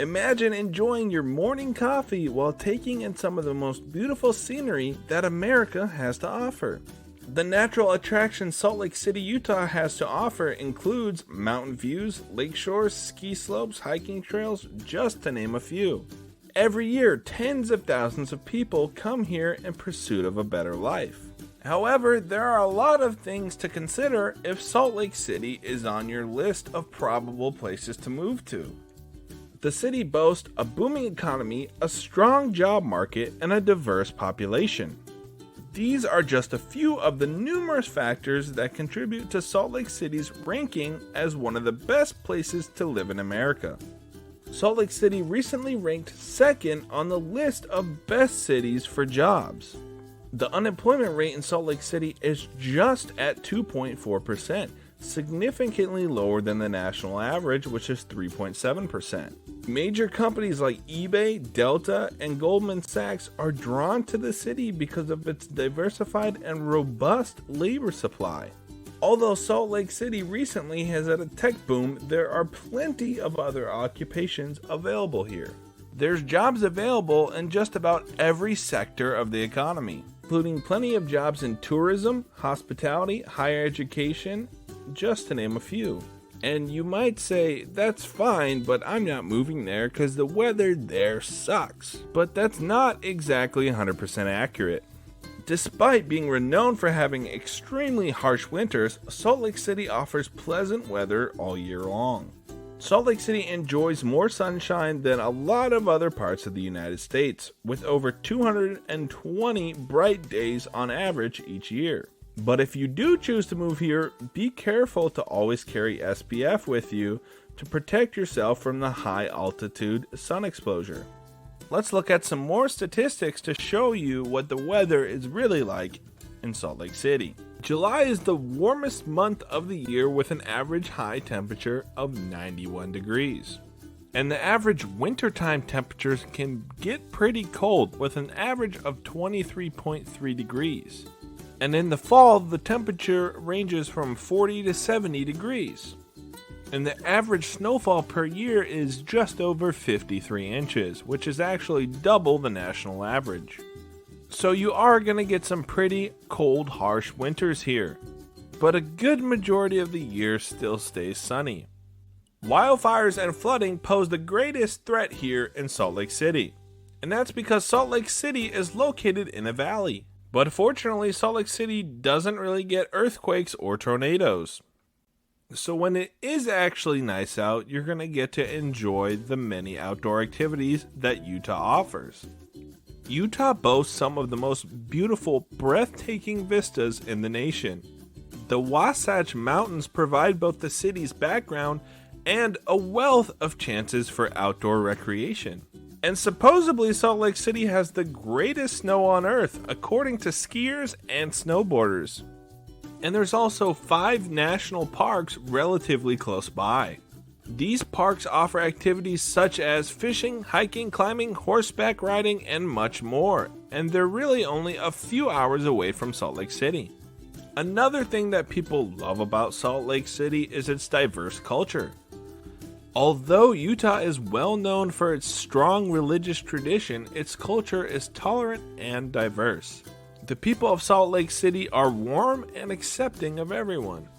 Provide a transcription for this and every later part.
Imagine enjoying your morning coffee while taking in some of the most beautiful scenery that America has to offer. The natural attractions Salt Lake City, Utah has to offer includes mountain views, lake shores, ski slopes, hiking trails, just to name a few. Every year, tens of thousands of people come here in pursuit of a better life. However, there are a lot of things to consider if Salt Lake City is on your list of probable places to move to. The city boasts a booming economy, a strong job market, and a diverse population. These are just a few of the numerous factors that contribute to Salt Lake City's ranking as one of the best places to live in America. Salt Lake City recently ranked second on the list of best cities for jobs. The unemployment rate in Salt Lake City is just at 2.4%, significantly lower than the national average, which is 3.7%. Major companies like eBay, Delta, and Goldman Sachs are drawn to the city because of its diversified and robust labor supply. Although Salt Lake City recently has had a tech boom, there are plenty of other occupations available here. There's jobs available in just about every sector of the economy, including plenty of jobs in tourism, hospitality, higher education, just to name a few. And you might say, that's fine, but I'm not moving there because the weather there sucks. But that's not exactly 100% accurate. Despite being renowned for having extremely harsh winters, Salt Lake City offers pleasant weather all year long. Salt Lake City enjoys more sunshine than a lot of other parts of the United States, with over 220 bright days on average each year. But if you do choose to move here, be careful to always carry SPF with you to protect yourself from the high altitude sun exposure. Let's look at some more statistics to show you what the weather is really like in Salt Lake City. July is the warmest month of the year with an average high temperature of 91 degrees. And the average wintertime temperatures can get pretty cold with an average of 23.3 degrees. And in the fall, the temperature ranges from 40 to 70 degrees. And the average snowfall per year is just over 53 inches, which is actually double the national average. So you are going to get some pretty cold, harsh winters here. But a good majority of the year still stays sunny. Wildfires and flooding pose the greatest threat here in Salt Lake City. And that's because Salt Lake City is located in a valley. But fortunately, Salt Lake City doesn't really get earthquakes or tornadoes. So when it is actually nice out, you're going to get to enjoy the many outdoor activities that Utah offers. Utah boasts some of the most beautiful, breathtaking vistas in the nation. The Wasatch Mountains provide both the city's background and a wealth of chances for outdoor recreation. And supposedly Salt Lake City has the greatest snow on earth, according to skiers and snowboarders. And there's also 5 national parks relatively close by. These parks offer activities such as fishing, hiking, climbing, horseback riding, and much more. And they're really only a few hours away from Salt Lake City. Another thing that people love about Salt Lake City is its diverse culture. Although Utah is well known for its strong religious tradition, its culture is tolerant and diverse. The people of Salt Lake City are warm and accepting of everyone.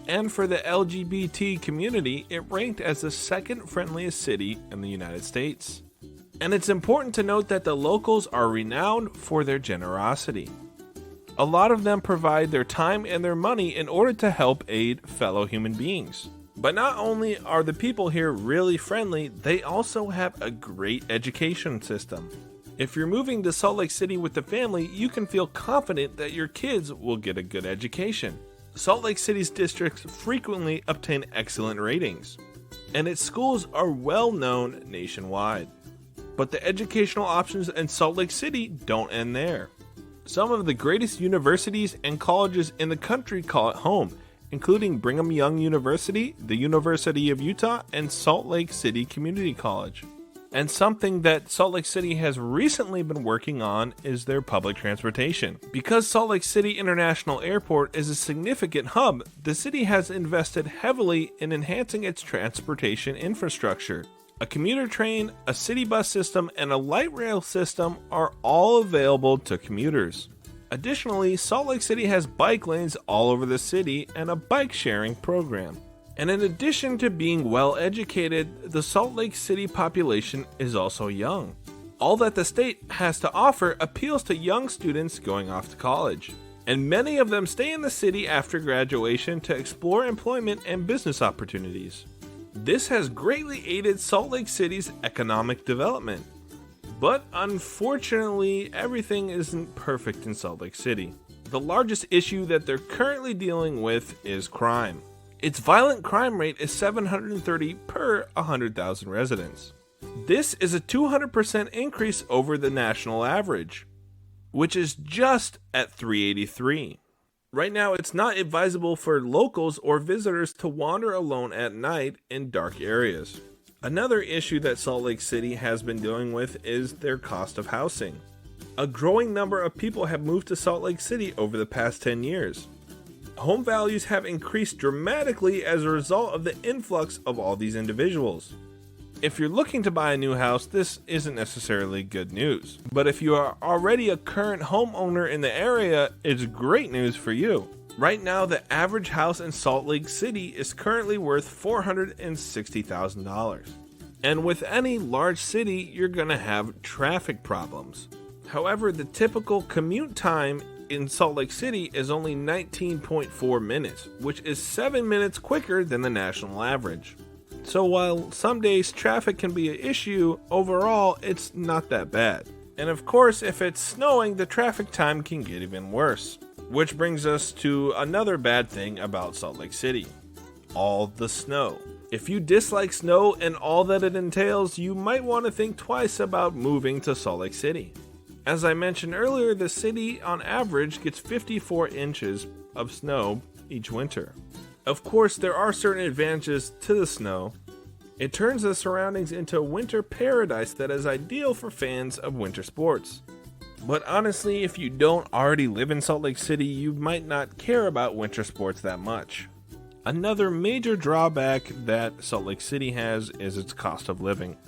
And for the LGBT community, it ranked as the second friendliest city in the United States. And it's important to note that the locals are renowned for their generosity. A lot of them provide their time and their money in order to help aid fellow human beings. But not only are the people here really friendly, they also have a great education system. If you're moving to Salt Lake City with the family, you can feel confident that your kids will get a good education. Salt Lake City's districts frequently obtain excellent ratings, and its schools are well known nationwide. But the educational options in Salt Lake City don't end there. Some of the greatest universities and colleges in the country call it home, including Brigham Young University, the University of Utah, and Salt Lake City Community College. And something that Salt Lake City has recently been working on is their public transportation. Because Salt Lake City International Airport is a significant hub, the city has invested heavily in enhancing its transportation infrastructure. A commuter train, a city bus system, and a light rail system are all available to commuters. Additionally, Salt Lake City has bike lanes all over the city and a bike sharing program. And in addition to being well educated, the Salt Lake City population is also young. All that the state has to offer appeals to young students going off to college. And many of them stay in the city after graduation to explore employment and business opportunities. This has greatly aided Salt Lake City's economic development. But unfortunately, everything isn't perfect in Salt Lake City. The largest issue that they're currently dealing with is crime. Its violent crime rate is 730 per 100,000 residents. This is a 200% increase over the national average, which is just at 383. Right now, it's not advisable for locals or visitors to wander alone at night in dark areas. Another issue that Salt Lake City has been dealing with is their cost of housing. A growing number of people have moved to Salt Lake City over the past 10 years. Home values have increased dramatically as a result of the influx of all these individuals. If you're looking to buy a new house, this isn't necessarily good news. But if you are already a current homeowner in the area, it's great news for you. Right now, the average house in Salt Lake City is currently worth $460,000. And with any large city, you're going to have traffic problems. However, the typical commute time in Salt Lake City is only 19.4 minutes, which is 7 minutes quicker than the national average. So while some days traffic can be an issue, overall it's not that bad. And of course, if it's snowing, the traffic time can get even worse. Which brings us to another bad thing about Salt Lake City: all the snow. If you dislike snow and all that it entails, you might want to think twice about moving to Salt Lake City. As I mentioned earlier, the city on average gets 54 inches of snow each winter. Of course, there are certain advantages to the snow. It turns the surroundings into a winter paradise that is ideal for fans of winter sports. But honestly, if you don't already live in Salt Lake City, you might not care about winter sports that much. Another major drawback that Salt Lake City has is its cost of living.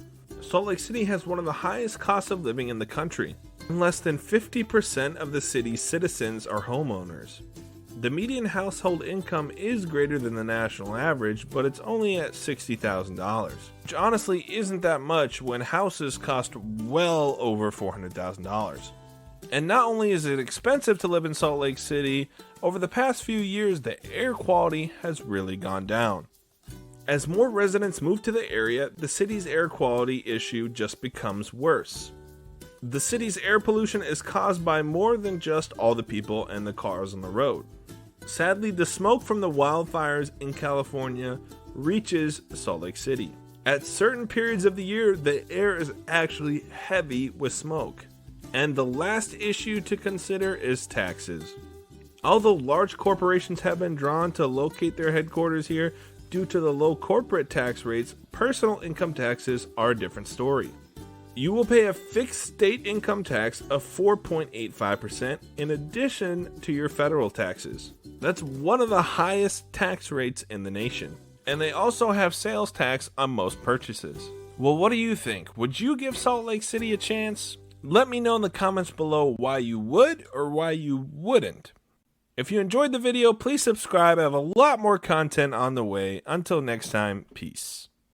Salt Lake City has one of the highest costs of living in the country. Less than 50% of the city's citizens are homeowners. The median household income is greater than the national average, but it's only at $60,000, which honestly isn't that much when houses cost well over $400,000. And not only is it expensive to live in Salt Lake City, over the past few years the air quality has really gone down. As more residents move to the area, the city's air quality issue just becomes worse. The city's air pollution is caused by more than just all the people and the cars on the road. Sadly, the smoke from the wildfires in California reaches Salt Lake City. At certain periods of the year, the air is actually heavy with smoke. And the last issue to consider is taxes. Although large corporations have been drawn to locate their headquarters here due to the low corporate tax rates, personal income taxes are a different story. You will pay a fixed state income tax of 4.85% in addition to your federal taxes. That's one of the highest tax rates in the nation. And they also have sales tax on most purchases. Well, what do you think? Would you give Salt Lake City a chance? Let me know in the comments below why you would or why you wouldn't. If you enjoyed the video, please subscribe. I have a lot more content on the way. Until next time, peace.